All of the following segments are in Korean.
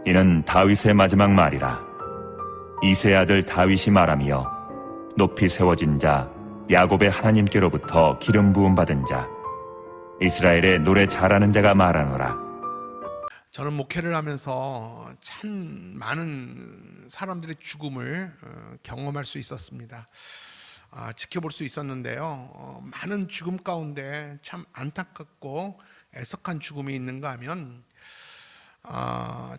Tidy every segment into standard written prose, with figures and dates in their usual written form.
이는 다윗의 마지막 말이라. 이새의 아들 다윗이 말하며 높이 세워진 자 야곱의 하나님께로부터 기름 부음 받은 자 이스라엘의 노래 잘하는 자가 말하노라. 저는 목회를 하면서 참 많은 사람들의 죽음을 경험할 수 있었습니다. 지켜볼 수 있었는데요. 많은 죽음 가운데 참 안타깝고 애석한 죽음이 있는가 하면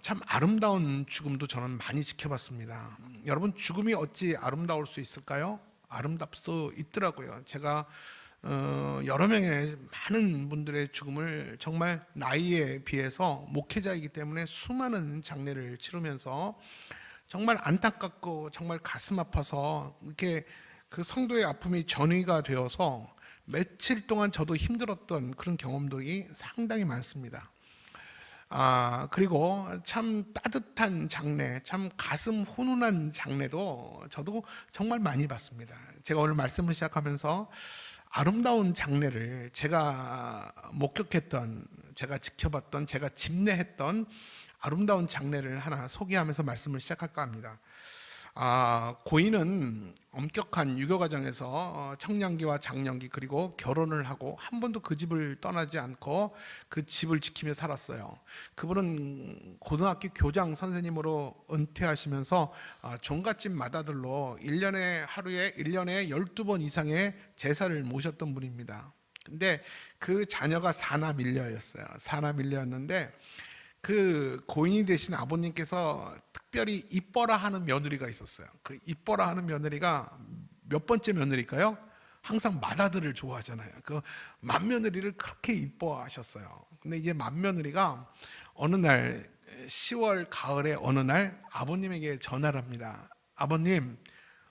참 아름다운 죽음도 저는 많이 지켜봤습니다. 여러분, 죽음이 어찌 아름다울 수 있을까요? 아름답 수 있더라고요. 제가 여러 명의 많은 분들의 죽음을 정말 나이에 비해서 목회자이기 때문에 수많은 장례를 치르면서 정말 안타깝고 정말 가슴 아파서 이렇게 그 성도의 아픔이 전이가 되어서 며칠 동안 저도 힘들었던 그런 경험들이 상당히 많습니다. 그리고 참 따뜻한 장례, 참 가슴 훈훈한 장례도 저도 정말 많이 봤습니다. 제가 오늘 말씀을 시작하면서 아름다운 장례를 제가 목격했던, 제가 지켜봤던, 제가 집례했던 아름다운 장례를 하나 소개하면서 말씀을 시작할까 합니다. 고인은 엄격한 유교 과정에서 청량기와 장년기 그리고 결혼을 하고 한 번도 그 집을 떠나지 않고 그 집을 지키며 살았어요. 그분은 고등학교 교장 선생님으로 은퇴하시면서 종갓집 맏아들로 1년에 12번 이상의 제사를 모셨던 분입니다. 근데 그 자녀가 사남일녀였어요. 사남일녀였는데 그 고인이 되신 아버님께서 특별히 이뻐라 하는 며느리가 있었어요. 그 이뻐라 하는 며느리가 몇 번째 며느리일까요? 항상 맏아들을 좋아하잖아요. 그 맏며느리를 그렇게 이뻐하셨어요. 근데 이제 맏며느리가 어느 날 10월 가을에 어느 날 아버님에게 전화를 합니다. 아버님,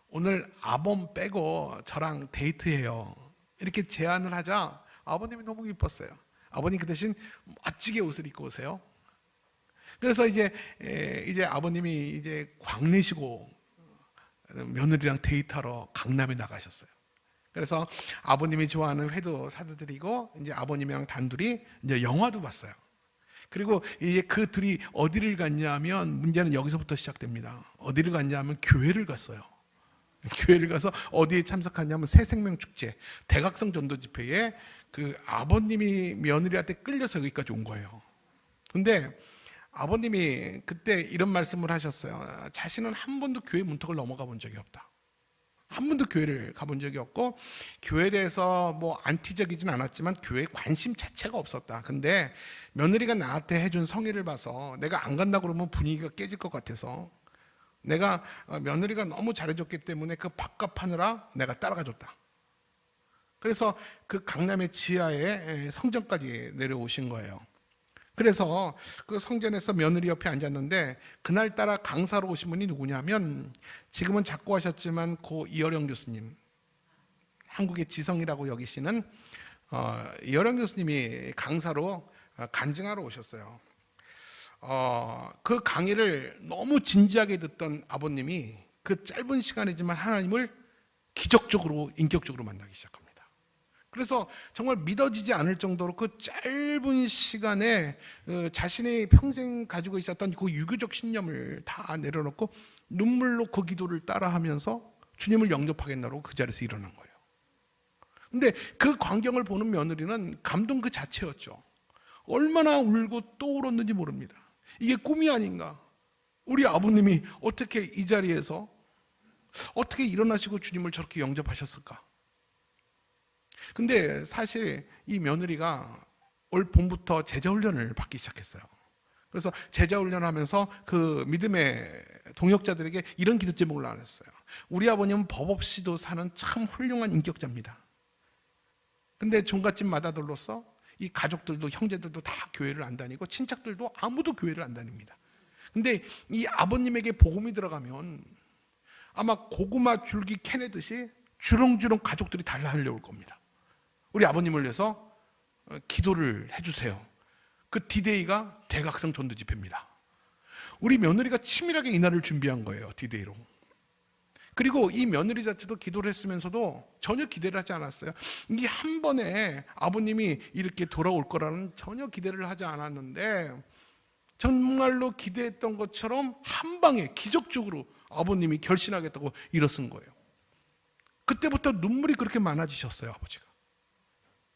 오늘 아범 빼고 저랑 데이트해요. 이렇게 제안을 하자 아버님이 너무 기뻤어요. 아버님 그 대신 멋지게 옷을 입고 오세요. 그래서 이제 아버님이 이제 광내시고 며느리랑 데이트하러 강남에 나가셨어요. 그래서 아버님이 좋아하는 회도 사다 드리고 이제 아버님이랑 단둘이 이제 영화도 봤어요. 그리고 이제 그 둘이 어디를 갔냐면 문제는 여기서부터 시작됩니다. 어디를 갔냐면 교회를 갔어요. 교회를 가서 어디에 참석하냐면 새생명 축제, 대각성 전도 집회에 그 아버님이 며느리한테 끌려서 여기까지 온 거예요. 근데 아버님이 그때 이런 말씀을 하셨어요. 자신은 한 번도 교회 문턱을 넘어가 본 적이 없다. 한 번도 교회를 가본 적이 없고 교회에 대해서 뭐 안티적이진 않았지만 교회에 관심 자체가 없었다. 근데 며느리가 나한테 해준 성의를 봐서 내가 안 간다고 그러면 분위기가 깨질 것 같아서 내가 며느리가 너무 잘해줬기 때문에 그 밥값 하느라 내가 따라가 줬다. 그래서 그 강남의 지하에 성전까지 내려오신 거예요. 그래서 그 성전에서 며느리 옆에 앉았는데 그날따라 강사로 오신 분이 누구냐면 지금은 작고하셨지만 고 이어령 교수님, 한국의 지성이라고 여기시는 이어령 교수님이 강사로 간증하러 오셨어요. 그 강의를 너무 진지하게 듣던 아버님이 그 짧은 시간이지만 하나님을 기적적으로 인격적으로 만나기 시작합니다. 그래서 정말 믿어지지 않을 정도로 그 짧은 시간에 자신이 평생 가지고 있었던 그 유교적 신념을 다 내려놓고 눈물로 그 기도를 따라하면서 주님을 영접하겠다고 그 자리에서 일어난 거예요. 근데 그 광경을 보는 며느리는 감동 그 자체였죠. 얼마나 울고 또 울었는지 모릅니다. 이게 꿈이 아닌가? 우리 아버님이 어떻게 이 자리에서 어떻게 일어나시고 주님을 저렇게 영접하셨을까? 근데 사실 이 며느리가 올 봄부터 제자훈련을 받기 시작했어요. 그래서 제자훈련하면서 그 믿음의 동역자들에게 이런 기도 제목을 나눴어요. 우리 아버님은 법 없이도 사는 참 훌륭한 인격자입니다. 근데 종갓집 맏아들로서 이 가족들도 형제들도 다 교회를 안 다니고 친척들도 아무도 교회를 안 다닙니다. 근데 이 아버님에게 복음이 들어가면 아마 고구마 줄기 캐내듯이 주렁주렁 가족들이 달려올 겁니다. 우리 아버님을 위해서 기도를 해주세요. 그 디데이가 대각성 전도 집회입니다. 우리 며느리가 치밀하게 이날을 준비한 거예요. 디데이로. 그리고 이 며느리 자체도 기도를 했으면서도 전혀 기대를 하지 않았어요. 이게 한 번에 아버님이 이렇게 돌아올 거라는 전혀 기대를 하지 않았는데 정말로 기대했던 것처럼 한 방에 기적적으로 아버님이 결신하겠다고 일어선 거예요. 그때부터 눈물이 그렇게 많아지셨어요, 아버지가.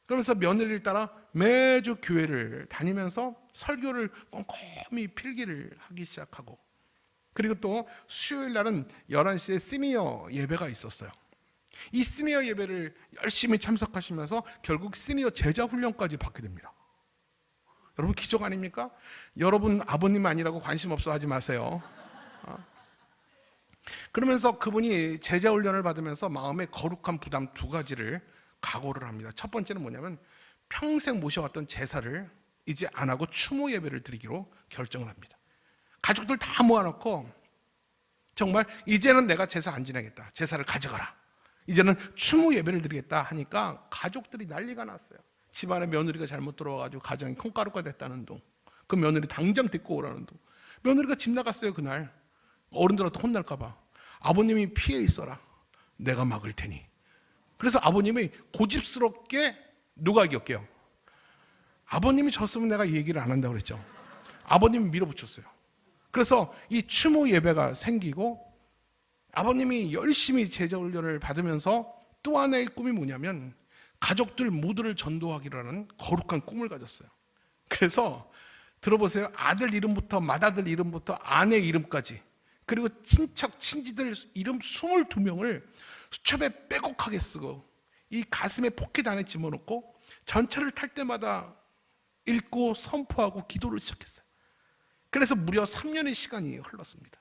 그러면서 며느리를 따라 매주 교회를 다니면서 설교를 꼼꼼히 필기를 하기 시작하고, 그리고 또 수요일 날은 11시에 시니어 예배가 있었어요. 이 시니어 예배를 열심히 참석하시면서 결국 시니어 제자 훈련까지 받게 됩니다. 여러분, 기적 아닙니까? 여러분 아버님 아니라고 관심 없어 하지 마세요. 그러면서 그분이 제자 훈련을 받으면서 마음의 거룩한 부담 2가지를 각오를 합니다. 첫 번째는 뭐냐면 평생 모셔왔던 제사를 이제 안 하고 추모 예배를 드리기로 결정을 합니다. 가족들 다 모아놓고 정말 이제는 내가 제사 안 지내겠다, 제사를 가져가라, 이제는 추모 예배를 드리겠다 하니까 가족들이 난리가 났어요. 집안에 며느리가 잘못 들어와가지고 가정이 콩가루가 됐다는 둥, 그 며느리 당장 데리고 오라는 둥. 며느리가 집 나갔어요. 그날 어른들한테 혼날까 봐. 아버님이 피해 있어라, 내가 막을 테니. 그래서 아버님이 고집스럽게, 누가 이겼게요? 아버님이 졌으면 내가 얘기를 안 한다고 그랬죠. 아버님이 밀어붙였어요. 그래서 이 추모 예배가 생기고, 아버님이 열심히 제자 훈련을 받으면서 또 하나의 꿈이 뭐냐면 가족들 모두를 전도하기라는 거룩한 꿈을 가졌어요. 그래서 들어보세요. 아들 이름부터 맏아들 이름부터 아내 이름까지, 그리고 친척 친지들 이름 22명을 수첩에 빼곡하게 쓰고 이 가슴에 포켓 안에 집어넣고 전철을 탈 때마다 읽고 선포하고 기도를 시작했어요. 그래서 무려 3년의 시간이 흘렀습니다.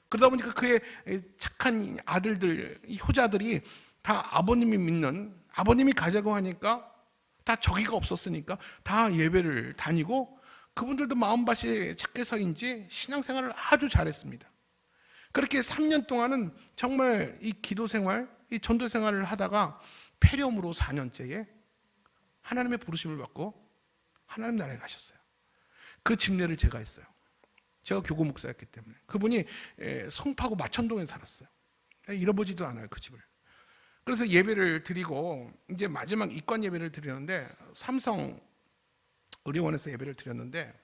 그러다 보니까 그의 착한 아들들, 이 효자들이 다 아버님이 믿는, 아버님이 가자고 하니까 다 적의가 없었으니까 다 예배를 다니고, 그분들도 마음밭이 착해서인지 신앙생활을 아주 잘했습니다. 그렇게 3년 동안은 정말 이 기도생활, 이 전도생활을 하다가 폐렴으로 4년째에 하나님의 부르심을 받고 하나님 나라에 가셨어요. 그 집례를 제가 했어요. 제가 교구 목사였기 때문에. 그분이 송파구 마천동에 살았어요. 잃어보지도 않아요, 그 집을. 그래서 예배를 드리고 이제 마지막 입관 예배를 드리는데, 삼성 의료원에서 예배를 드렸는데,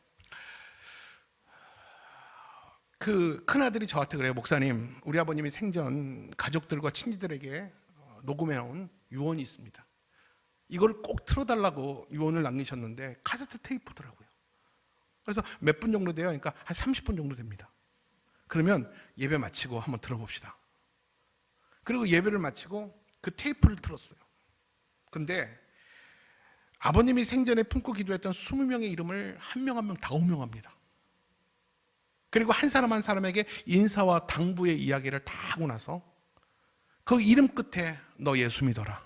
그 큰아들이 저한테 그래요. 목사님, 우리 아버님이 생전 가족들과 친지들에게 녹음해놓은 유언이 있습니다. 이걸 꼭 틀어달라고 유언을 남기셨는데 카세트 테이프더라고요. 그래서 몇 분 정도 돼요? 그러니까 한 30분 정도 됩니다. 그러면 예배 마치고 한번 들어봅시다. 그리고 예배를 마치고 그 테이프를 틀었어요. 근데 아버님이 생전에 품고 기도했던 20명의 이름을 한 명 한 명 다 호명합니다. 그리고 한 사람 한 사람에게 인사와 당부의 이야기를 다 하고 나서 그 이름 끝에 너 예수 믿어라,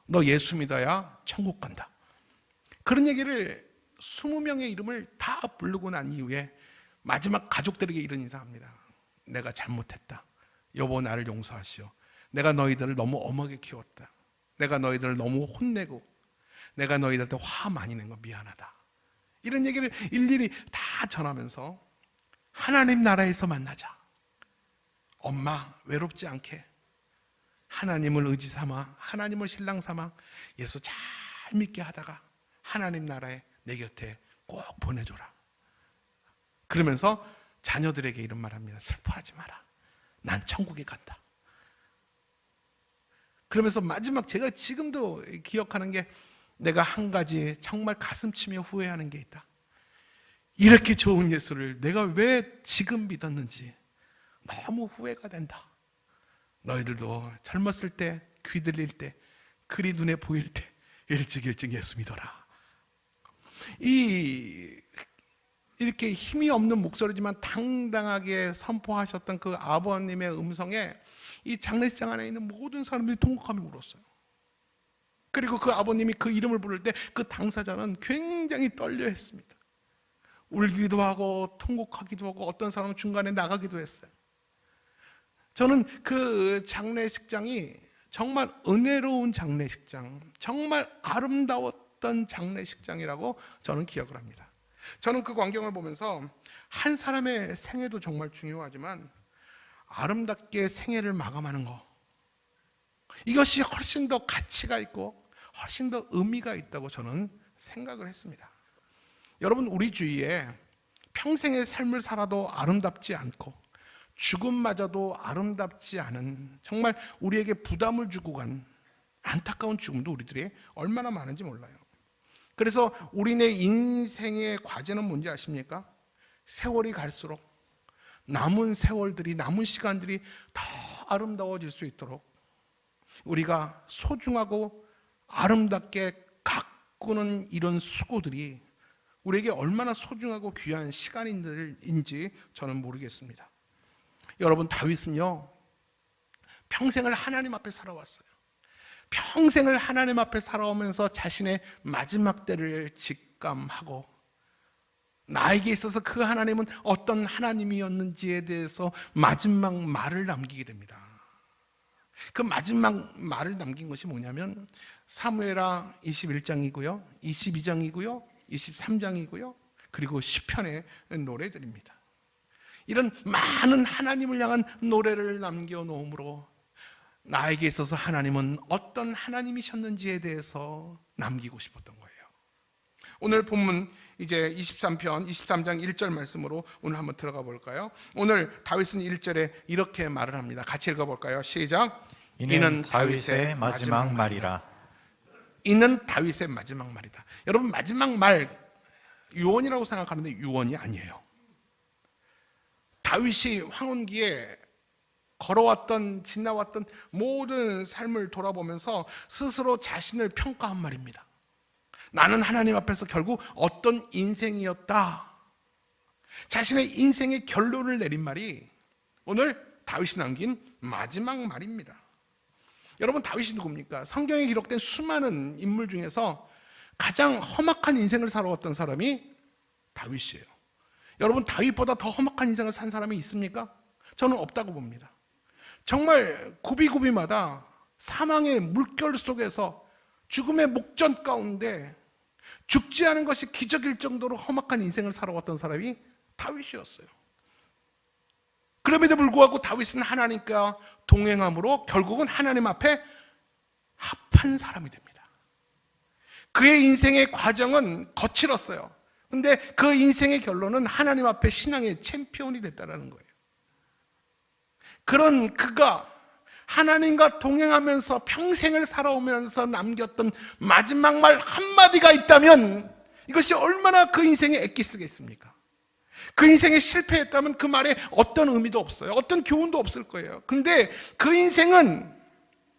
너 예수 믿어야 천국 간다, 그런 얘기를 20명의 이름을 다 부르고 난 이후에 마지막 가족들에게 이런 인사합니다. 내가 잘못했다, 여보 나를 용서하시오, 내가 너희들을 너무 엄하게 키웠다, 내가 너희들을 너무 혼내고 내가 너희들한테 화 많이 낸 거 미안하다, 이런 얘기를 일일이 다 전하면서 하나님 나라에서 만나자, 엄마 외롭지 않게 하나님을 의지 삼아, 하나님을 신랑 삼아 예수 잘 믿게 하다가 하나님 나라에 내 곁에 꼭 보내줘라. 그러면서 자녀들에게 이런 말 합니다. 슬퍼하지 마라, 난 천국에 간다. 그러면서 마지막, 제가 지금도 기억하는 게, 내가 한 가지 정말 가슴치며 후회하는 게 있다. 이렇게 좋은 예수를 내가 왜 지금 믿었는지 너무 후회가 된다. 너희들도 젊었을 때, 귀 들릴 때, 글이 눈에 보일 때 일찍 예수 믿어라. 이렇게 힘이 없는 목소리지만 당당하게 선포하셨던 그 아버님의 음성에 이 장례식장 안에 있는 모든 사람들이 통곡하며 울었어요. 그리고 그 아버님이 그 이름을 부를 때 그 당사자는 굉장히 떨려 했습니다. 울기도 하고 통곡하기도 하고 어떤 사람은 중간에 나가기도 했어요. 저는 그 장례식장이 정말 은혜로운 장례식장, 정말 아름다웠던 장례식장이라고 저는 기억을 합니다. 저는 그 광경을 보면서 한 사람의 생애도 정말 중요하지만 아름답게 생애를 마감하는 거, 이것이 훨씬 더 가치가 있고 훨씬 더 의미가 있다고 저는 생각을 했습니다. 여러분, 우리 주위에 평생의 삶을 살아도 아름답지 않고 죽음마저도 아름답지 않은, 정말 우리에게 부담을 주고 간 안타까운 죽음도 우리들이 얼마나 많은지 몰라요. 그래서 우리네 인생의 과제는 뭔지 아십니까? 세월이 갈수록 남은 세월들이, 남은 시간들이 더 아름다워질 수 있도록 우리가 소중하고 아름답게 가꾸는 이런 수고들이 우리에게 얼마나 소중하고 귀한 시간인지 저는 모르겠습니다. 여러분, 다윗은요, 평생을 하나님 앞에 살아왔어요. 평생을 하나님 앞에 살아오면서 자신의 마지막 때를 직감하고 나에게 있어서 그 하나님은 어떤 하나님이었는지에 대해서 마지막 말을 남기게 됩니다. 그 마지막 말을 남긴 것이 뭐냐면 사무엘하 21장이고요, 22장이고요, 23장이고요, 그리고 시편의 노래들입니다. 이런 많은 하나님을 향한 노래를 남겨놓음으로 나에게 있어서 하나님은 어떤 하나님이셨는지에 대해서 남기고 싶었던 거예요. 오늘 본문 이제 23편 23장 1절 말씀으로 오늘 한번 들어가 볼까요? 오늘 다윗은 1절에 이렇게 말을 합니다. 같이 읽어볼까요? 시작. 이는 다윗의 마지막 말이라. 이는 다윗의 마지막 말이다. 여러분, 마지막 말 유언이라고 생각하는데 유언이 아니에요. 다윗이 황혼기에 걸어왔던, 지나왔던 모든 삶을 돌아보면서 스스로 자신을 평가한 말입니다. 나는 하나님 앞에서 결국 어떤 인생이었다. 자신의 인생의 결론을 내린 말이 오늘 다윗이 남긴 마지막 말입니다. 여러분, 다윗이 누굽니까? 성경에 기록된 수많은 인물 중에서 가장 험악한 인생을 살아왔던 사람이 다윗이에요. 여러분, 다윗보다 더 험악한 인생을 산 사람이 있습니까? 저는 없다고 봅니다. 정말 구비구비마다 사망의 물결 속에서 죽음의 목전 가운데 죽지 않은 것이 기적일 정도로 험악한 인생을 살아왔던 사람이 다윗이었어요. 그럼에도 불구하고 다윗은 하나님과 동행함으로 결국은 하나님 앞에 합한 사람이 됩니다. 그의 인생의 과정은 거칠었어요. 근데 그 인생의 결론은 하나님 앞에 신앙의 챔피언이 됐다는 거예요. 그런 그가 하나님과 동행하면서 평생을 살아오면서 남겼던 마지막 말 한마디가 있다면 이것이 얼마나 그 인생의 엑기스겠습니까? 그 인생에 실패했다면 그 말에 어떤 의미도 없어요. 어떤 교훈도 없을 거예요. 근데 그 인생은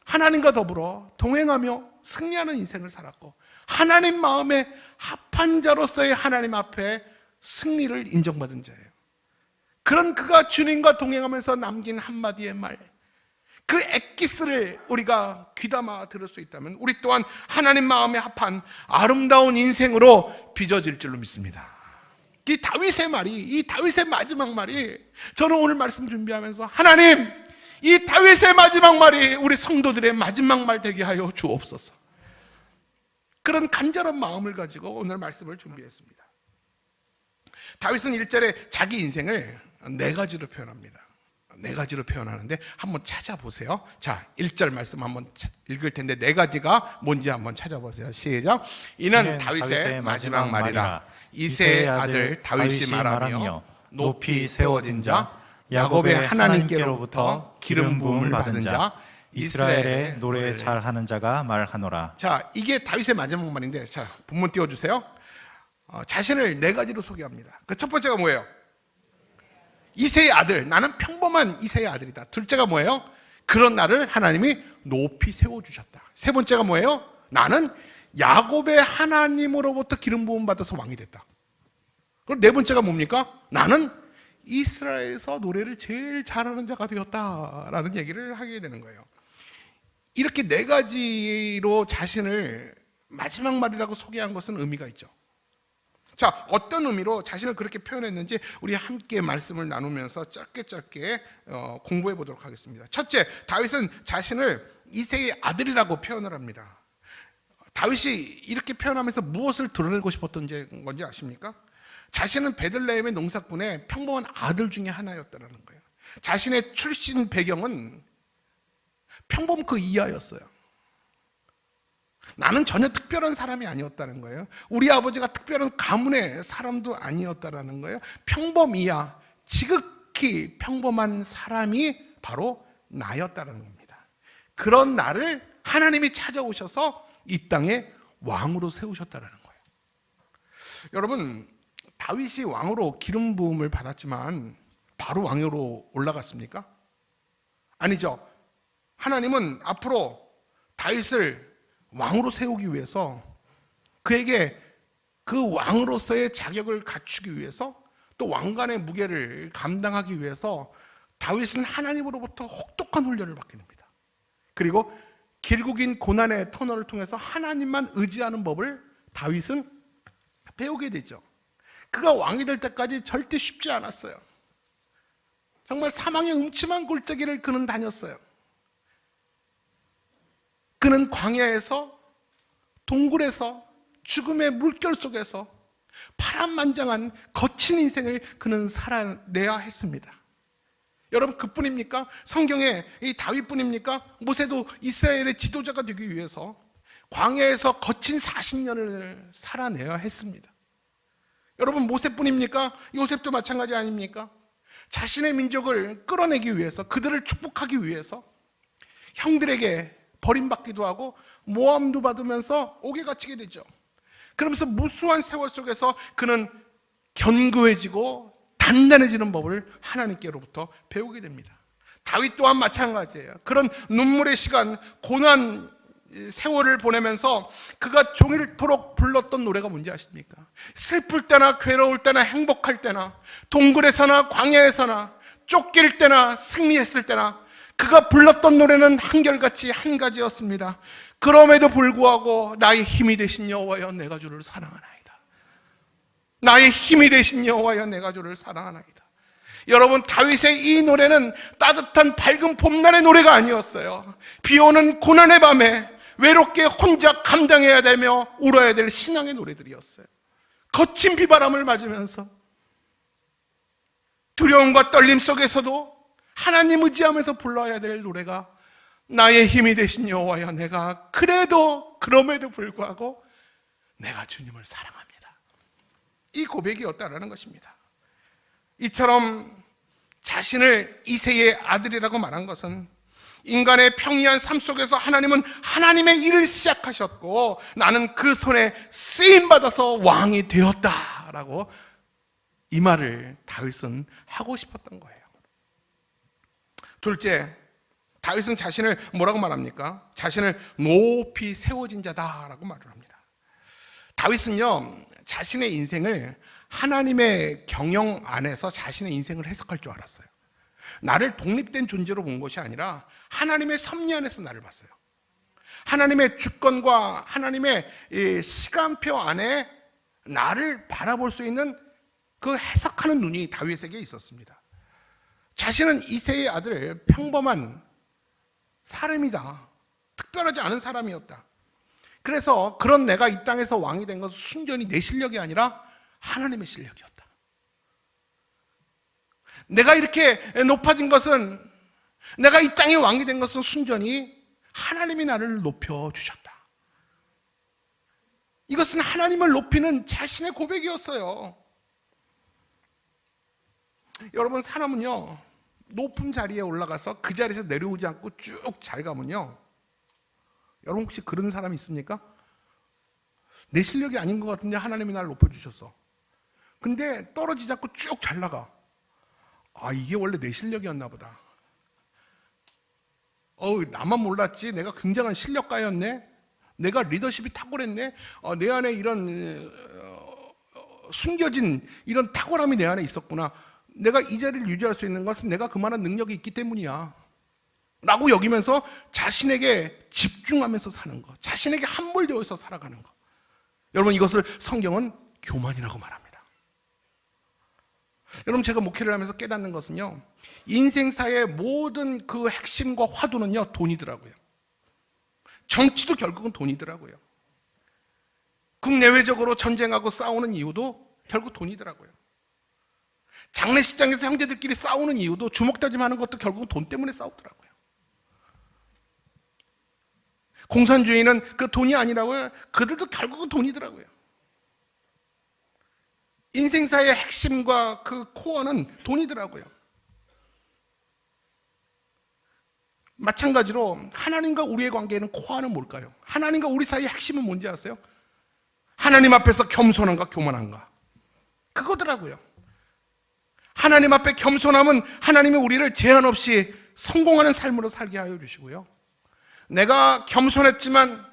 하나님과 더불어 동행하며 승리하는 인생을 살았고 하나님 마음에 합한 자로서의 하나님 앞에 승리를 인정받은 자예요. 그런 그가 주님과 동행하면서 남긴 한마디의 말, 그 엑기스를 우리가 귀담아 들을 수 있다면 우리 또한 하나님 마음에 합한 아름다운 인생으로 빚어질 줄로 믿습니다. 이 다윗의 말이, 이 다윗의 마지막 말이, 저는 오늘 말씀 준비하면서 하나님, 이 다윗의 마지막 말이 우리 성도들의 마지막 말 되게 하여 주옵소서. 그런 간절한 마음을 가지고 오늘 말씀을 준비했습니다. 다윗은 1절에 자기 인생을 네 가지로 표현합니다. 네 가지로 표현하는데 한번 찾아보세요. 자, 1절 말씀 한번 읽을 텐데 네 가지가 뭔지 한번 찾아보세요. 시작. 이는 다윗의 마지막 말이라. 이새의 아들 다윗이 말하며 높이 세워진 자, 야곱의 하나님께로부터 기름 부음을 받은 자, 이스라엘의 노래 잘하는 자가 말하노라. 자, 이게 다윗의 마지막 말인데, 자, 본문 띄워주세요. 자신을 네 가지로 소개합니다. 그 첫 번째가 뭐예요? 이새의 아들, 나는 평범한 이새의 아들이다. 둘째가 뭐예요? 그런 나를 하나님이 높이 세워주셨다. 세 번째가 뭐예요? 나는 야곱의 하나님으로부터 기름 부음 받아서 왕이 됐다. 그리고 네 번째가 뭡니까? 나는 이스라엘에서 노래를 제일 잘하는 자가 되었다라는 얘기를 하게 되는 거예요. 이렇게 네 가지로 자신을 마지막 말이라고 소개한 것은 의미가 있죠. 자, 어떤 의미로 자신을 그렇게 표현했는지 우리 함께 말씀을 나누면서 짧게 공부해 보도록 하겠습니다. 첫째, 다윗은 자신을 이새의 아들이라고 표현을 합니다. 다윗이 이렇게 표현하면서 무엇을 드러내고 싶었던 건지 아십니까? 자신은 베들레헴의 농사꾼의 평범한 아들 중에 하나였다는 거예요. 자신의 출신 배경은 평범 그 이하였어요. 나는 전혀 특별한 사람이 아니었다는 거예요. 우리 아버지가 특별한 가문의 사람도 아니었다라는 거예요. 평범이야, 지극히 평범한 사람이 바로 나였다는 겁니다. 그런 나를 하나님이 찾아오셔서 이 땅에 왕으로 세우셨다는 거예요. 여러분, 다윗이 왕으로 기름 부음을 받았지만 바로 왕으로 올라갔습니까? 아니죠. 하나님은 앞으로 다윗을 왕으로 세우기 위해서, 그에게 그 왕으로서의 자격을 갖추기 위해서, 또 왕관의 무게를 감당하기 위해서 다윗은 하나님으로부터 혹독한 훈련을 받게 됩니다. 그리고 길고 긴 고난의 터널을 통해서 하나님만 의지하는 법을 다윗은 배우게 되죠. 그가 왕이 될 때까지 절대 쉽지 않았어요. 정말 사망의 음침한 골짜기를 그는 다녔어요. 그는 광야에서, 동굴에서, 죽음의 물결 속에서 파란만장한 거친 인생을 그는 살아내야 했습니다. 여러분, 그뿐입니까? 성경에 이 다윗뿐입니까? 모세도 이스라엘의 지도자가 되기 위해서 광야에서 거친 40년을 살아내야 했습니다. 여러분, 모세뿐입니까? 요셉도 마찬가지 아닙니까? 자신의 민족을 끌어내기 위해서, 그들을 축복하기 위해서 형들에게 버림받기도 하고 모함도 받으면서 옥에 갇히게 되죠. 그러면서 무수한 세월 속에서 그는 견고해지고 단단해지는 법을 하나님께로부터 배우게 됩니다. 다윗 또한 마찬가지예요. 그런 눈물의 시간, 고난 세월을 보내면서 그가 종일토록 불렀던 노래가 뭔지 아십니까? 슬플 때나 괴로울 때나 행복할 때나, 동굴에서나 광야에서나, 쫓길 때나 승리했을 때나 그가 불렀던 노래는 한결같이 한 가지였습니다. 그럼에도 불구하고 나의 힘이 되신 여호와여, 내가 주를 사랑하나이다. 나의 힘이 되신 여호와여, 내가 주를 사랑하나이다. 여러분, 다윗의 이 노래는 따뜻한 밝은 봄날의 노래가 아니었어요. 비오는 고난의 밤에 외롭게 혼자 감당해야 되며 울어야 될 신앙의 노래들이었어요. 거친 비바람을 맞으면서 두려움과 떨림 속에서도 하나님 의지하면서 불러야 될 노래가 나의 힘이 되신 여호와여, 내가 그럼에도 불구하고 내가 주님을 사랑합니다. 이 고백이었다라는 것입니다. 이처럼 자신을 이새의 아들이라고 말한 것은 인간의 평이한 삶 속에서 하나님은 하나님의 일을 시작하셨고 나는 그 손에 쓰임받아서 왕이 되었다라고 이 말을 다윗은 하고 싶었던 거예요. 둘째, 다윗은 자신을 뭐라고 말합니까? 자신을 높이 세워진 자다라고 말을 합니다. 다윗은요, 자신의 인생을 하나님의 경영 안에서 자신의 인생을 해석할 줄 알았어요. 나를 독립된 존재로 본 것이 아니라 하나님의 섭리 안에서 나를 봤어요. 하나님의 주권과 하나님의 시간표 안에 나를 바라볼 수 있는 그 해석하는 눈이 다윗에게 있었습니다. 자신은 이새의 아들, 평범한 사람이다. 특별하지 않은 사람이었다. 그래서 그런 내가 이 땅에서 왕이 된 것은 순전히 내 실력이 아니라 하나님의 실력이었다. 내가 이렇게 높아진 것은, 내가 이 땅에 왕이 된 것은 순전히 하나님이 나를 높여주셨다. 이것은 하나님을 높이는 자신의 고백이었어요. 여러분, 사람은요, 높은 자리에 올라가서 그 자리에서 내려오지 않고 쭉 잘 가면요, 여러분 혹시 그런 사람이 있습니까? 내 실력이 아닌 것 같은데 하나님이 나를 높여주셨어. 근데 떨어지지 않고 쭉 잘 나가. 아, 이게 원래 내 실력이었나 보다. 나만 몰랐지. 내가 굉장한 실력가였네. 내가 리더십이 탁월했네. 내 안에 이런 숨겨진 이런 탁월함이 내 안에 있었구나. 내가 이 자리를 유지할 수 있는 것은 내가 그만한 능력이 있기 때문이야 라고 여기면서 자신에게 집중하면서 사는 것, 자신에게 함몰되어서 살아가는 것, 여러분, 이것을 성경은 교만이라고 말합니다. 여러분, 제가 목회를 하면서 깨닫는 것은요, 인생사의 모든 그 핵심과 화두는요, 돈이더라고요. 정치도 결국은 돈이더라고요. 국내외적으로 전쟁하고 싸우는 이유도 결국 돈이더라고요. 장례식장에서 형제들끼리 싸우는 이유도, 주먹다짐하는 것도 결국은 돈 때문에 싸우더라고요. 공산주의는 그 돈이 아니라고요. 그들도 결국은 돈이더라고요. 인생사의 핵심과 그 코어는 돈이더라고요. 마찬가지로 하나님과 우리의 관계에는 코어는 뭘까요? 하나님과 우리 사이의 핵심은 뭔지 아세요? 하나님 앞에서 겸손한가 교만한가? 그거더라고요. 하나님 앞에 겸손함은 하나님이 우리를 제한 없이 성공하는 삶으로 살게 하여 주시고요. 내가 겸손했지만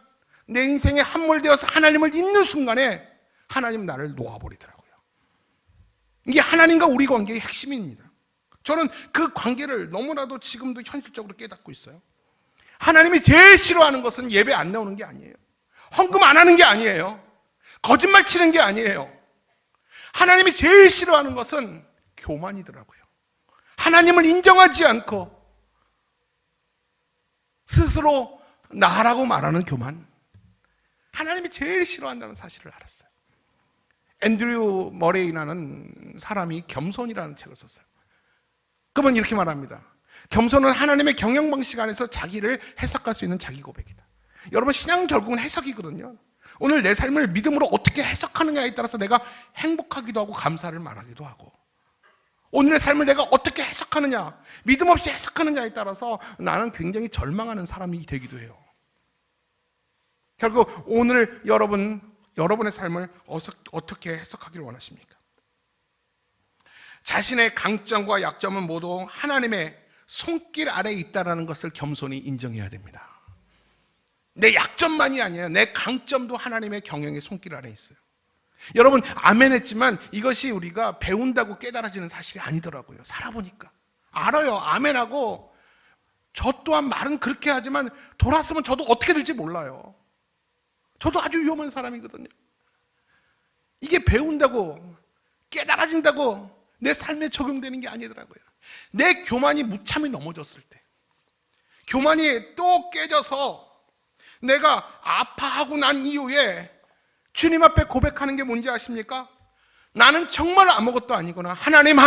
내 인생에 함몰되어서 하나님을 잊는 순간에 하나님 나를 놓아버리더라고요. 이게 하나님과 우리 관계의 핵심입니다. 저는 그 관계를 너무나도 지금도 현실적으로 깨닫고 있어요. 하나님이 제일 싫어하는 것은 예배 안 나오는 게 아니에요. 헌금 안 하는 게 아니에요. 거짓말 치는 게 아니에요. 하나님이 제일 싫어하는 것은 교만이더라고요. 하나님을 인정하지 않고 스스로 나라고 말하는 교만. 하나님이 제일 싫어한다는 사실을 알았어요. 앤드류 머레이라는 사람이 겸손이라는 책을 썼어요. 그분 이렇게 말합니다. 겸손은 하나님의 경영 방식 안에서 자기를 해석할 수 있는 자기 고백이다. 여러분, 신앙은 결국은 해석이거든요. 오늘 내 삶을 믿음으로 어떻게 해석하느냐에 따라서 내가 행복하기도 하고 감사를 말하기도 하고, 오늘의 삶을 내가 어떻게 해석하느냐, 믿음 없이 해석하느냐에 따라서 나는 굉장히 절망하는 사람이 되기도 해요. 결국 오늘 여러분의 삶을 어떻게 해석하기를 원하십니까? 자신의 강점과 약점은 모두 하나님의 손길 아래에 있다는 것을 겸손히 인정해야 됩니다. 내 약점만이 아니에요. 내 강점도 하나님의 경영의 손길 아래에 있어요. 여러분, 아멘 했지만 이것이 우리가 배운다고 깨달아지는 사실이 아니더라고요. 살아보니까 알아요. 아멘하고 저 또한 말은 그렇게 하지만 돌아서면 저도 어떻게 될지 몰라요. 저도 아주 위험한 사람이거든요. 이게 배운다고 깨달아진다고 내 삶에 적용되는 게 아니더라고요. 내 교만이 무참히 넘어졌을 때, 교만이 또 깨져서 내가 아파하고 난 이후에 주님 앞에 고백하는 게 뭔지 아십니까? 나는 정말 아무것도 아니구나. 하나님,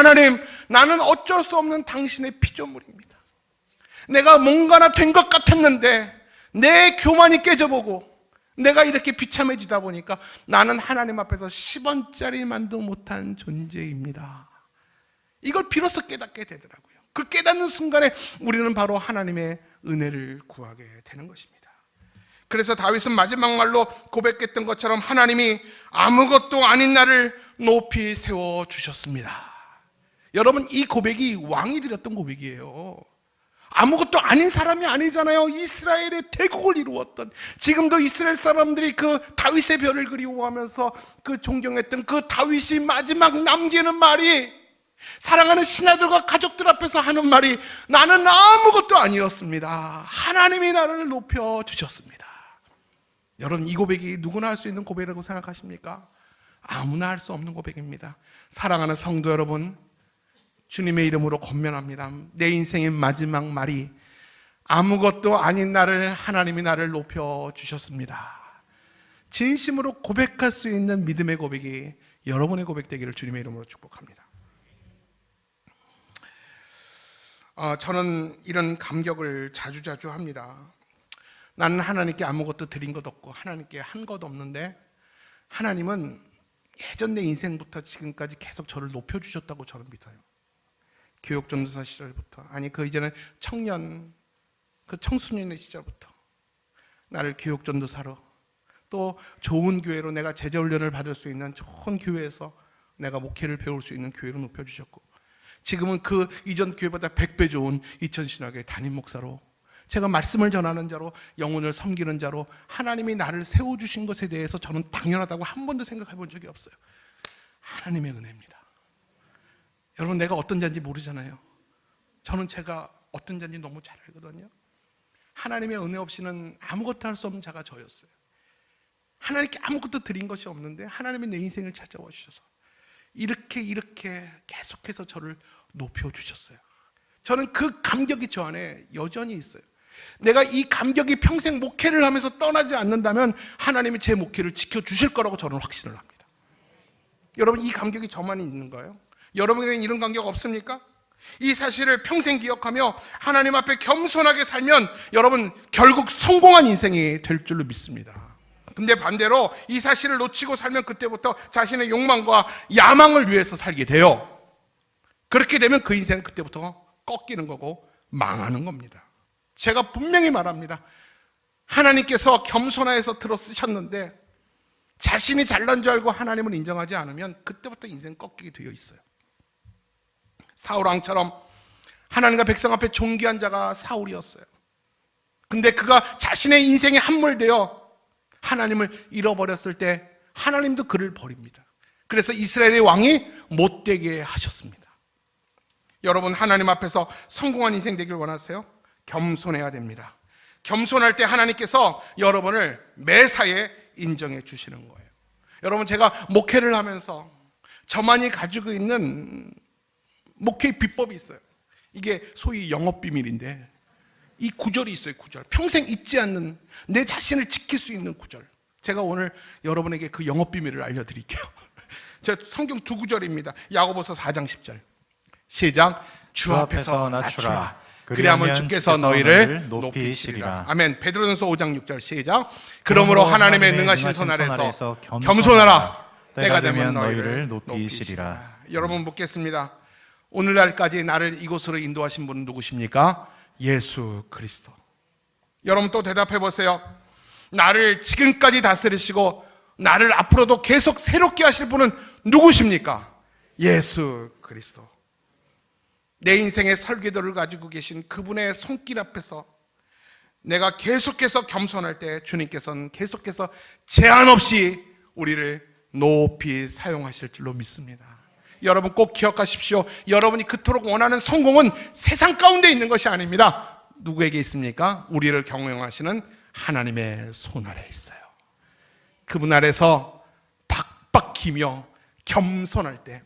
나는 어쩔 수 없는 당신의 피조물입니다. 내가 뭔가나 된 것 같았는데 내 교만이 깨져보고 내가 이렇게 비참해지다 보니까 나는 하나님 앞에서 10원짜리만도 못한 존재입니다. 이걸 비로소 깨닫게 되더라고요. 그 깨닫는 순간에 우리는 바로 하나님의 은혜를 구하게 되는 것입니다. 그래서 다윗은 마지막 말로 고백했던 것처럼 하나님이 아무것도 아닌 나를 높이 세워주셨습니다. 여러분, 이 고백이 왕이 드렸던 고백이에요. 아무것도 아닌 사람이 아니잖아요. 이스라엘의 대국을 이루었던, 지금도 이스라엘 사람들이 그 다윗의 별을 그리워하면서 그 존경했던 그 다윗이 마지막 남기는 말이, 사랑하는 신하들과 가족들 앞에서 하는 말이, 나는 아무것도 아니었습니다. 하나님이 나를 높여주셨습니다. 여러분, 이 고백이 누구나 할 수 있는 고백이라고 생각하십니까? 아무나 할 수 없는 고백입니다. 사랑하는 성도 여러분, 주님의 이름으로 권면합니다. 내 인생의 마지막 말이 아무것도 아닌 나를 하나님이 나를 높여주셨습니다. 진심으로 고백할 수 있는 믿음의 고백이 여러분의 고백 되기를 주님의 이름으로 축복합니다. 저는 이런 감격을 자주자주 합니다. 나는 하나님께 아무것도 드린 것 없고 하나님께 한 것 없는데 하나님은 예전 내 인생부터 지금까지 계속 저를 높여주셨다고 저는 믿어요. 교육전도사 시절부터, 아니 그 이제는 청소년의 시절부터 나를 교육전도사로, 또 좋은 교회로, 내가 제자훈련을 받을 수 있는 좋은 교회에서 내가 목회를 배울 수 있는 교회로 높여주셨고, 지금은 그 이전 교회보다 100배 좋은 이천신학교의 담임 목사로, 제가 말씀을 전하는 자로, 영혼을 섬기는 자로 하나님이 나를 세워주신 것에 대해서 저는 당연하다고 한 번도 생각해 본 적이 없어요. 하나님의 은혜입니다. 여러분, 내가 어떤 자인지 모르잖아요. 저는 제가 어떤 자인지 너무 잘 알거든요. 하나님의 은혜 없이는 아무것도 할 수 없는 자가 저였어요. 하나님께 아무것도 드린 것이 없는데 하나님이 내 인생을 찾아와 주셔서 이렇게 계속해서 저를 높여주셨어요. 저는 그 감격이 저 안에 여전히 있어요. 내가 이 감격이 평생 목회를 하면서 떠나지 않는다면 하나님이 제 목회를 지켜주실 거라고 저는 확신을 합니다. 여러분, 이 감격이 저만 있는 거예요? 여러분에게는 이런 감격 없습니까? 이 사실을 평생 기억하며 하나님 앞에 겸손하게 살면 여러분 결국 성공한 인생이 될 줄로 믿습니다. 근데 반대로 이 사실을 놓치고 살면 그때부터 자신의 욕망과 야망을 위해서 살게 돼요. 그렇게 되면 그 인생은 그때부터 꺾이는 거고 망하는 겁니다. 제가 분명히 말합니다. 하나님께서 겸손하여서 들어쓰셨는데 자신이 잘난 줄 알고 하나님을 인정하지 않으면 그때부터 인생 꺾이게 되어 있어요. 사울왕처럼 하나님과 백성 앞에 존귀한 자가 사울이었어요. 근데 그가 자신의 인생에 함몰되어 하나님을 잃어버렸을 때 하나님도 그를 버립니다. 그래서 이스라엘의 왕이 못되게 하셨습니다. 여러분, 하나님 앞에서 성공한 인생 되길 원하세요? 겸손해야 됩니다. 겸손할 때 하나님께서 여러분을 매사에 인정해 주시는 거예요. 여러분, 제가 목회를 하면서 저만이 가지고 있는 목회의 비법이 있어요. 이게 소위 영업비밀인데 이 구절이 있어요. 구절. 평생 잊지 않는, 내 자신을 지킬 수 있는 구절. 제가 오늘 여러분에게 그 영업비밀을 알려드릴게요. 제 성경 두 구절입니다. 야고보서 4장 10절. 시작. 주 앞에서 낮추라. 그리하면 주께서 너희를 높이시리라. 아멘. 베드로전서 5장 6절. 시작. 그러므로 하나님의 능하신 손 아래서 겸손하라. 때가 되면 너희를 높이시리라. 여러분, 묻겠습니다. 오늘날까지 나를 이곳으로 인도하신 분은 누구십니까? 예수 그리스도. 여러분, 또 대답해 보세요. 나를 지금까지 다스리시고 나를 앞으로도 계속 새롭게 하실 분은 누구십니까? 예수 그리스도. 내 인생의 설계도를 가지고 계신 그분의 손길 앞에서 내가 계속해서 겸손할 때 주님께서는 계속해서 제한 없이 우리를 높이 사용하실 줄로 믿습니다. 여러분, 꼭 기억하십시오. 여러분이 그토록 원하는 성공은 세상 가운데 있는 것이 아닙니다. 누구에게 있습니까? 우리를 경영하시는 하나님의 손 아래에 있어요. 그분 아래서 박박 기며 겸손할 때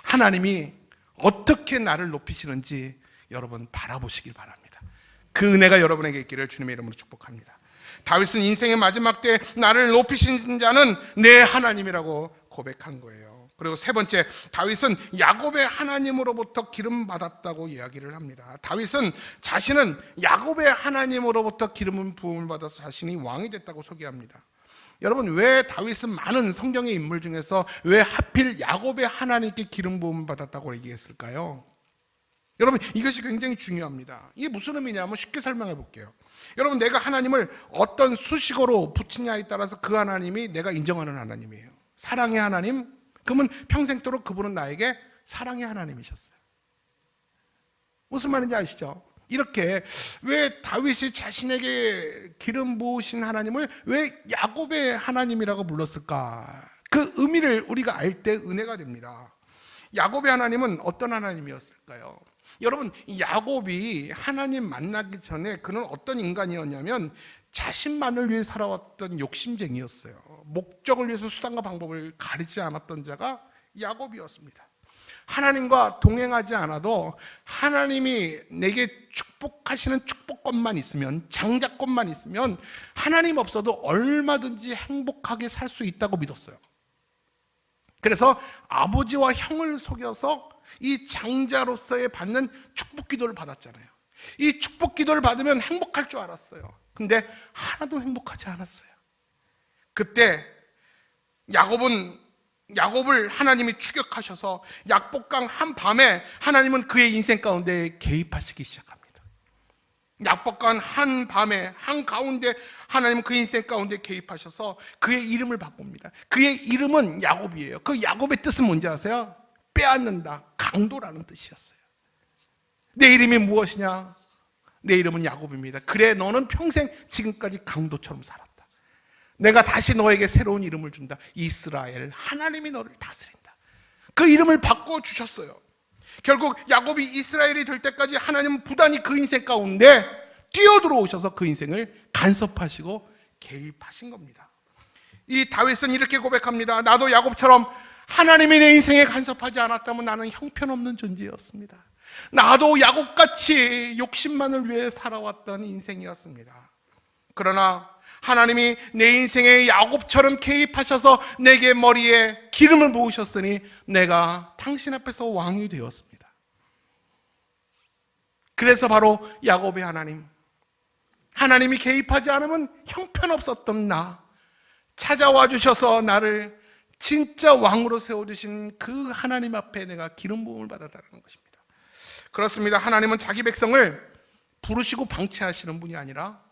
하나님이 어떻게 나를 높이시는지 여러분 바라보시길 바랍니다. 그 은혜가 여러분에게 있기를 주님의 이름으로 축복합니다. 다윗은 인생의 마지막 때 나를 높이신 자는 내 하나님이라고 고백한 거예요. 그리고 세 번째, 다윗은 야곱의 하나님으로부터 기름 받았다고 이야기를 합니다. 다윗은 자신은 야곱의 하나님으로부터 기름 부음을 받아서 자신이 왕이 됐다고 소개합니다. 여러분, 왜 다윗은 많은 성경의 인물 중에서 왜 하필 야곱의 하나님께 기름 부음을 받았다고 얘기했을까요? 여러분, 이것이 굉장히 중요합니다. 이게 무슨 의미냐면 쉽게 설명해 볼게요. 여러분, 내가 하나님을 어떤 수식어로 붙이냐에 따라서 그 하나님이 내가 인정하는 하나님이에요. 사랑의 하나님, 그러면 평생도록 그분은 나에게 사랑의 하나님이셨어요. 무슨 말인지 아시죠? 이렇게 왜 다윗이 자신에게 기름 부으신 하나님을 왜 야곱의 하나님이라고 불렀을까? 그 의미를 우리가 알 때 은혜가 됩니다. 야곱의 하나님은 어떤 하나님이었을까요? 여러분, 야곱이 하나님 만나기 전에 그는 어떤 인간이었냐면 자신만을 위해 살아왔던 욕심쟁이였어요. 목적을 위해서 수단과 방법을 가리지 않았던 자가 야곱이었습니다. 하나님과 동행하지 않아도 하나님이 내게 축복하시는 축복권만 있으면, 장자권만 있으면 하나님 없어도 얼마든지 행복하게 살 수 있다고 믿었어요. 그래서 아버지와 형을 속여서 이 장자로서의 받는 축복 기도를 받았잖아요. 이 축복 기도를 받으면 행복할 줄 알았어요. 근데 하나도 행복하지 않았어요. 그때 야곱을 하나님이 추격하셔서 약복강 한밤에 하나님은 그의 인생 가운데 개입하시기 시작합니다. 약복강 한밤에 한가운데 하나님은 그 인생 가운데 개입하셔서 그의 이름을 바꿉니다. 그의 이름은 야곱이에요. 그 야곱의 뜻은 뭔지 아세요? 빼앗는다, 강도라는 뜻이었어요. 내 이름이 무엇이냐? 내 이름은 야곱입니다. 그래, 너는 평생 지금까지 강도처럼 살았다. 내가 다시 너에게 새로운 이름을 준다. 이스라엘, 하나님이 너를 다스린다. 그 이름을 바꿔주셨어요. 결국 야곱이 이스라엘이 될 때까지 하나님은 부단히 그 인생 가운데 뛰어들어오셔서 그 인생을 간섭하시고 개입하신 겁니다. 이 다윗은 이렇게 고백합니다. 나도 야곱처럼 하나님이 내 인생에 간섭하지 않았다면 나는 형편없는 존재였습니다. 나도 야곱같이 욕심만을 위해 살아왔던 인생이었습니다. 그러나 하나님이 내 인생에 야곱처럼 개입하셔서 내게 머리에 기름을 부으셨으니 내가 당신 앞에서 왕이 되었습니다. 그래서 바로 야곱의 하나님이 개입하지 않으면 형편없었던 나 찾아와 주셔서 나를 진짜 왕으로 세워주신 그 하나님 앞에 내가 기름 부음을 받았다는 것입니다. 그렇습니다. 하나님은 자기 백성을 부르시고 방치하시는 분이 아니라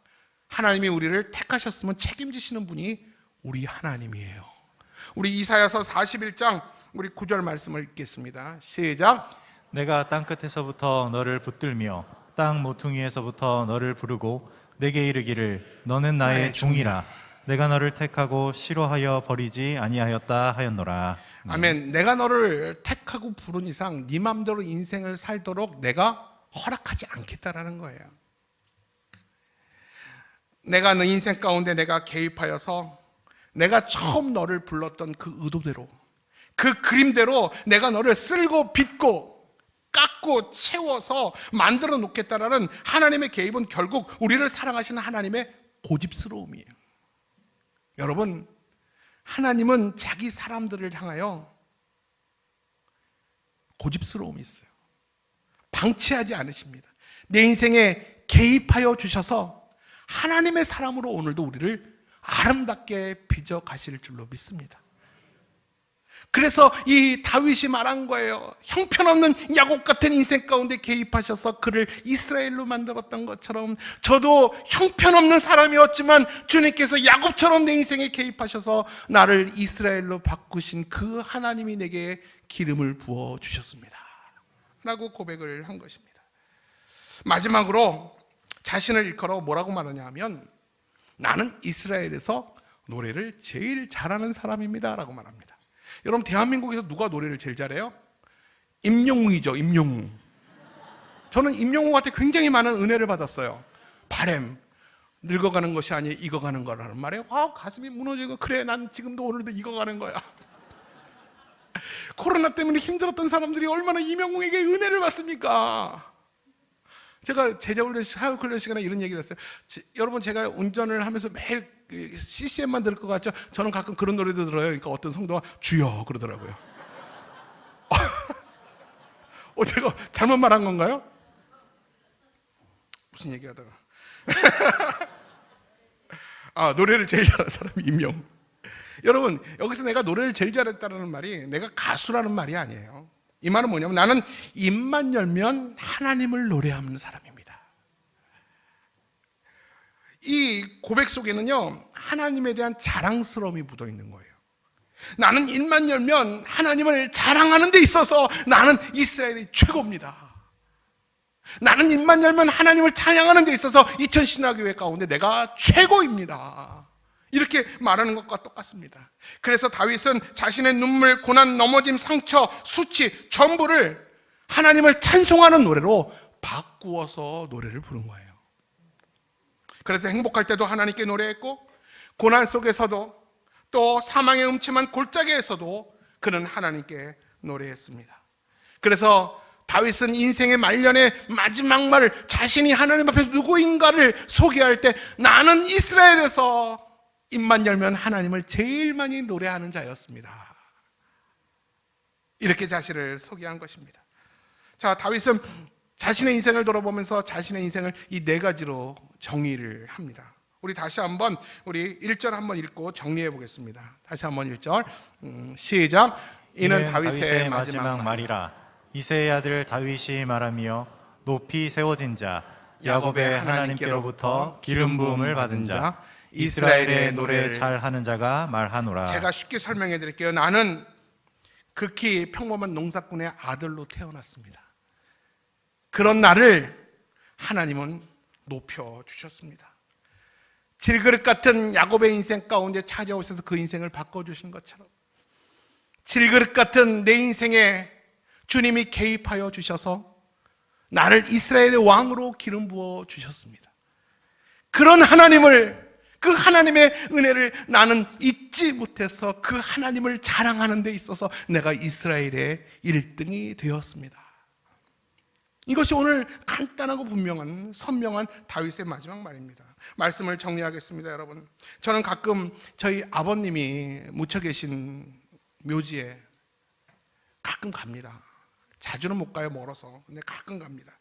하나님이 우리를 택하셨으면 책임지시는 분이 우리 하나님이에요. 우리 이사야서 41장 우리 9절 말씀을 읽겠습니다. 시작. 내가 땅끝에서부터 너를 붙들며 땅 모퉁이에서부터 너를 부르고 내게 이르기를 너는 나의 종이라 내가 너를 택하고 싫어하여 버리지 아니하였다 하였노라. 아멘. 내가 너를 택하고 부른 이상 네 맘대로 인생을 살도록 내가 허락하지 않겠다라는 거예요. 내가 너 인생 가운데 내가 개입하여서 내가 처음 너를 불렀던 그 의도대로 그 그림대로 내가 너를 쓸고 빚고 깎고 채워서 만들어 놓겠다라는 하나님의 개입은 결국 우리를 사랑하시는 하나님의 고집스러움이에요. 여러분, 하나님은 자기 사람들을 향하여 고집스러움이 있어요. 방치하지 않으십니다. 내 인생에 개입하여 주셔서 하나님의 사람으로 오늘도 우리를 아름답게 빚어 가실 줄로 믿습니다. 그래서 이 다윗이 말한 거예요. 형편없는 야곱 같은 인생 가운데 개입하셔서 그를 이스라엘로 만들었던 것처럼 저도 형편없는 사람이었지만 주님께서 야곱처럼 내 인생에 개입하셔서 나를 이스라엘로 바꾸신 그 하나님이 내게 기름을 부어 주셨습니다 라고 고백을 한 것입니다. 마지막으로 자신을 일컬어 뭐라고 말하냐 하면 나는 이스라엘에서 노래를 제일 잘하는 사람입니다 라고 말합니다. 여러분, 대한민국에서 누가 노래를 제일 잘해요? 임영웅이죠. 임영웅. 저는 임영웅한테 굉장히 많은 은혜를 받았어요. 바램, 늙어가는 것이 아니 익어가는 거라는 말에 가슴이 무너지고 그래 난 지금도 오늘도 익어가는 거야. 코로나 때문에 힘들었던 사람들이 얼마나 임영웅에게 은혜를 받습니까? 제가 제자훈련, 사역훈련 시간에 이런 얘기를 했어요. 여러분, 제가 운전을 하면서 매일 CCM만 들을 것 같죠? 저는 가끔 그런 노래도 들어요. 그러니까 어떤 성도가 주여 그러더라고요. 제가 잘못 말한 건가요? 무슨 얘기하다가 노래를 제일 잘하는 사람이 임영웅. 여러분, 여기서 내가 노래를 제일 잘했다는 말이 내가 가수라는 말이 아니에요. 이 말은 뭐냐면 나는 입만 열면 하나님을 노래하는 사람입니다. 이 고백 속에는요 하나님에 대한 자랑스러움이 묻어 있는 거예요. 나는 입만 열면 하나님을 자랑하는 데 있어서 나는 이스라엘이 최고입니다. 나는 입만 열면 하나님을 찬양하는 데 있어서 이천신화교회 가운데 내가 최고입니다. 이렇게 말하는 것과 똑같습니다. 그래서 다윗은 자신의 눈물, 고난, 넘어짐, 상처, 수치 전부를 하나님을 찬송하는 노래로 바꾸어서 노래를 부른 거예요. 그래서 행복할 때도 하나님께 노래했고 고난 속에서도 또 사망의 음침한 골짜기에서도 그는 하나님께 노래했습니다. 그래서 다윗은 인생의 말년의 마지막 말을 자신이 하나님 앞에서 누구인가를 소개할 때 나는 이스라엘에서 입만 열면 하나님을 제일 많이 노래하는 자였습니다. 이렇게 자신을 소개한 것입니다. 자, 다윗은 자신의 인생을 돌아보면서 자신의 인생을 이 네 가지로 정의를 합니다. 우리 다시 한번 우리 1절 한번 읽고 정리해 보겠습니다. 다시 한번 1절 시작. 이는 다윗의 마지막 말이라. 이새의 아들 다윗이 말하며 높이 세워진 자 야곱의 하나님께로부터 기름 부음을 받은 자 이스라엘의 노래 잘하는 자가 말하노라. 제가 쉽게 설명해 드릴게요. 나는 극히 평범한 농사꾼의 아들로 태어났습니다. 그런 나를 하나님은 높여주셨습니다. 질그릇 같은 야곱의 인생 가운데 찾아오셔서 그 인생을 바꿔주신 것처럼 질그릇 같은 내 인생에 주님이 개입하여 주셔서 나를 이스라엘의 왕으로 기름 부어 주셨습니다. 그런 하나님을, 그 하나님의 은혜를 나는 잊지 못해서 그 하나님을 자랑하는 데 있어서 내가 이스라엘의 1등이 되었습니다. 이것이 오늘 간단하고 분명한 선명한 다윗의 마지막 말입니다. 말씀을 정리하겠습니다. 여러분, 저는 가끔 저희 아버님이 묻혀 계신 묘지에 가끔 갑니다. 자주는 못 가요, 멀어서. 근데 가끔 갑니다.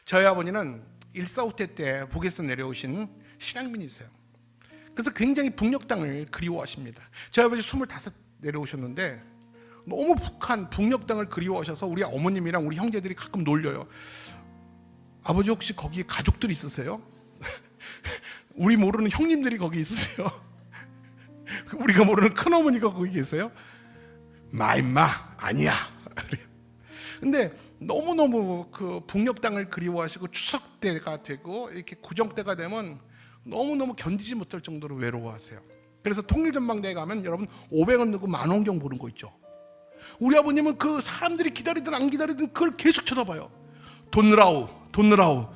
저희 아버지는 1.4.5태 때 북에서 내려오신 실향민이세요. 그래서 굉장히 북녘 땅을 그리워하십니다. 저희 아버지 25 내려오셨는데 너무 북녘 땅을 그리워하셔서 우리 어머님이랑 우리 형제들이 가끔 놀려요. 아버지 혹시 거기 가족들 있으세요? 우리 모르는 형님들이 거기 있으세요? 우리가 모르는 큰어머니가 거기 계세요? 임마 아니야. 근데 너무너무 그 북녘 땅을 그리워하시고 추석 때가 되고 이렇게 구정 때가 되면 너무너무 견디지 못할 정도로 외로워하세요. 그래서 통일전망대에 가면 여러분 500원 넣고 만원경 보는 거 있죠. 우리 아버님은 그 사람들이 기다리든 안 기다리든 그걸 계속 쳐다봐요. 돈 넣으라오, 돈 넣으라오.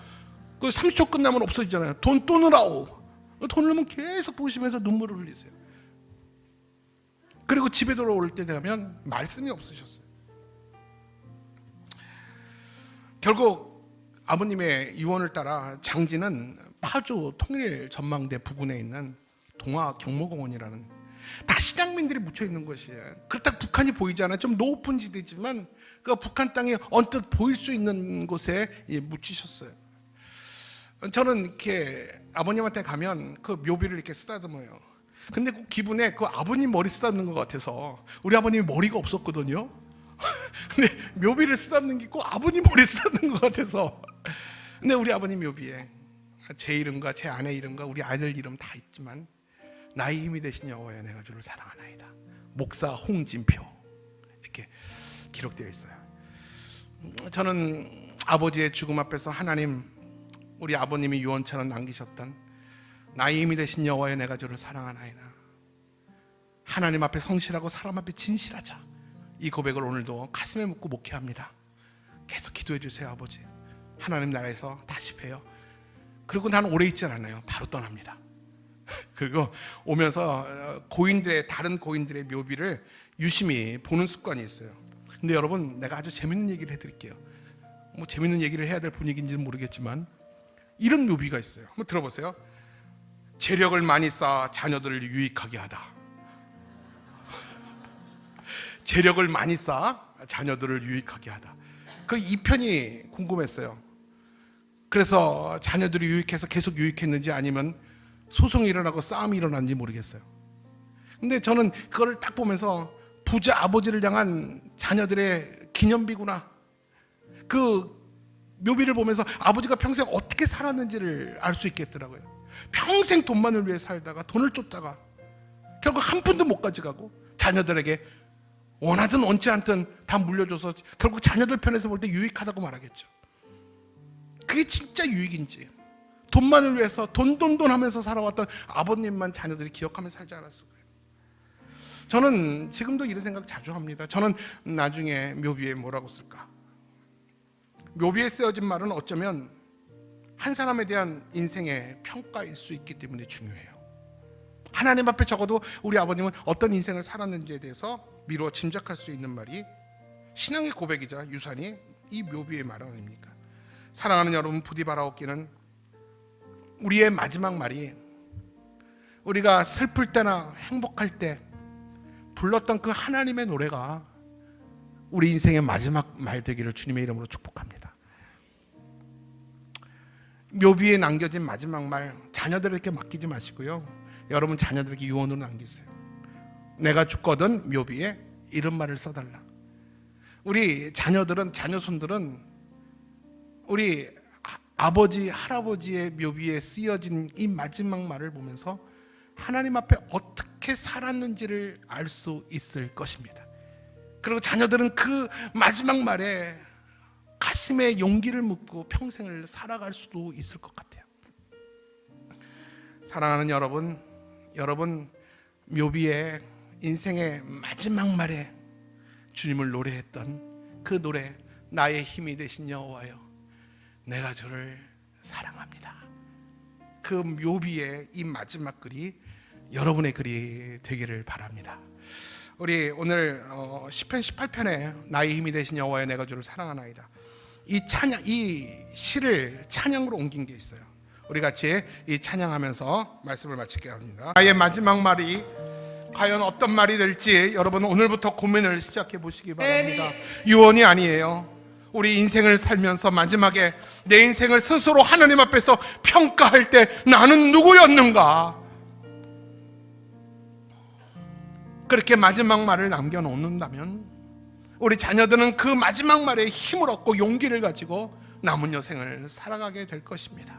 그 30초 끝나면 없어지잖아요. 돈 또 넣으라오. 돈 넣으면 계속 보시면서 눈물을 흘리세요. 그리고 집에 돌아올 때 되면 말씀이 없으셨어요. 결국 아버님의 유언을 따라 장지는 파주 통일전망대 부근에 있는 동화 경모공원이라는 다 신앙민들이 묻혀 있는 것이에요. 그렇다고 북한이 보이지 않아요. 좀 높은 지대지만 그 북한 땅이 언뜻 보일 수 있는 곳에 묻히셨어요. 저는 이렇게 아버님한테 가면 그 묘비를 이렇게 쓰다듬어요. 근데 그 기분에 그 아버님 머리 쓰다듬는 것 같아서, 우리 아버님이 머리가 없었거든요. 근데 묘비를 쓰다듬는 게 꼭 아버님 머리 쓰다듬는 것 같아서. 근데 우리 아버님 묘비에 제 이름과 제 아내 이름과 우리 아들 이름 다 있지만 나의 힘이 되신 여호와여 내가 주를 사랑하나이다. 목사 홍진표 이렇게 기록되어 있어요. 저는 아버지의 죽음 앞에서 하나님, 우리 아버님이 유언처럼 남기셨던 나의 힘이 되신 여호와여 내가 주를 사랑하나이다. 하나님 앞에 성실하고 사람 앞에 진실하자. 이 고백을 오늘도 가슴에 묻고 목회합니다. 계속 기도해 주세요, 아버지. 하나님 나라에서 다시 봬요. 그리고 난 오래 있지 않아요. 바로 떠납니다. 그리고 오면서 다른 고인들의 묘비를 유심히 보는 습관이 있어요. 근데 여러분, 내가 아주 재밌는 얘기를 해드릴게요. 뭐 재밌는 얘기를 해야 될 분위기인지는 모르겠지만 이런 묘비가 있어요. 한번 들어보세요. 재력을 많이 쌓아 자녀들을 유익하게 하다. 재력을 많이 쌓아 자녀들을 유익하게 하다. 그 2편이 궁금했어요. 그래서 자녀들이 유익해서 계속 유익했는지 아니면 소송이 일어나고 싸움이 일어났는지 모르겠어요. 근데 저는 그거를 딱 보면서 부자 아버지를 향한 자녀들의 기념비구나. 그 묘비를 보면서 아버지가 평생 어떻게 살았는지를 알 수 있겠더라고요. 평생 돈만을 위해 살다가 돈을 쫓다가 결국 한 푼도 못 가져가고 자녀들에게 원하든 원치 않든 다 물려줘서 결국 자녀들 편에서 볼 때 유익하다고 말하겠죠. 그게 진짜 유익인지, 돈만을 위해서 돈 하면서 살아왔던 아버님만 자녀들이 기억하며 살지 않았을까요? 저는 지금도 이런 생각 자주 합니다. 저는 나중에 묘비에 뭐라고 쓸까? 묘비에 쓰여진 말은 어쩌면 한 사람에 대한 인생의 평가일 수 있기 때문에 중요해요. 하나님 앞에 적어도 우리 아버님은 어떤 인생을 살았는지에 대해서 미루어 짐작할 수 있는 말이 신앙의 고백이자 유산이 이 묘비의 말 아닙니까? 사랑하는 여러분, 부디 바라옵기는 우리의 마지막 말이 우리가 슬플 때나 행복할 때 불렀던 그 하나님의 노래가 우리 인생의 마지막 말 되기를 주님의 이름으로 축복합니다. 묘비에 남겨진 마지막 말, 자녀들에게 맡기지 마시고요, 여러분 자녀들에게 유언으로 남기세요. 내가 죽거든 묘비에 이런 말을 써달라. 우리 자녀들은, 자녀손들은 우리 아버지, 할아버지의 묘비에 쓰여진 이 마지막 말을 보면서 하나님 앞에 어떻게 살았는지를 알 수 있을 것입니다. 그리고 자녀들은 그 마지막 말에 가슴에 용기를 묻고 평생을 살아갈 수도 있을 것 같아요. 사랑하는 여러분 묘비의 인생의 마지막 말에 주님을 노래했던 그 노래, 나의 힘이 되신 여호와여 내가 주를 사랑합니다. 그 묘비의 이 마지막 글이 여러분의 글이 되기를 바랍니다. 우리 오늘 시편 18편에 나의 힘이 되신 여호와여 내가 주를 사랑하나이다, 이 시를 찬양으로 옮긴 게 있어요. 우리 같이 이 찬양하면서 말씀을 마칠게 합니다. 나의 마지막 말이 과연 어떤 말이 될지 여러분 오늘부터 고민을 시작해 보시기 바랍니다. 유언이 아니에요. 우리 인생을 살면서 마지막에 내 인생을 스스로 하나님 앞에서 평가할 때 나는 누구였는가? 그렇게 마지막 말을 남겨놓는다면 우리 자녀들은 그 마지막 말에 힘을 얻고 용기를 가지고 남은 여생을 살아가게 될 것입니다.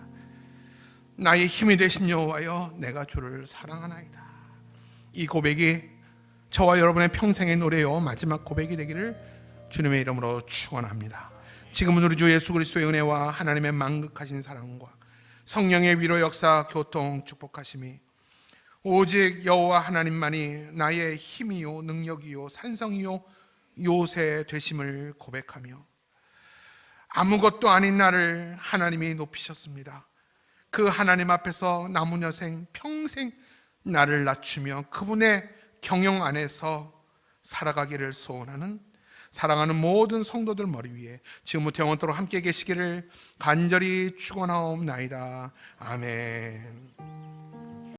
나의 힘이 되신 여호와여, 내가 주를 사랑하나이다. 이 고백이 저와 여러분의 평생의 노래요 마지막 고백이 되기를 주님의 이름으로 축원합니다. 지금은 우리 주 예수 그리스도의 은혜와 하나님의 만극하신 사랑과 성령의 위로 역사 교통 축복하심이 오직 여호와 하나님만이 나의 힘이요 능력이요 산성이요 요새 되심을 고백하며 아무것도 아닌 나를 하나님이 높이셨습니다. 그 하나님 앞에서 남은 여생 평생 나를 낮추며 그분의 경영 안에서 살아가기를 소원하는 사랑하는 모든 성도들 머리 위에 지금부터 영원토록 함께 계시기를 간절히 축원하옵나이다. 아멘.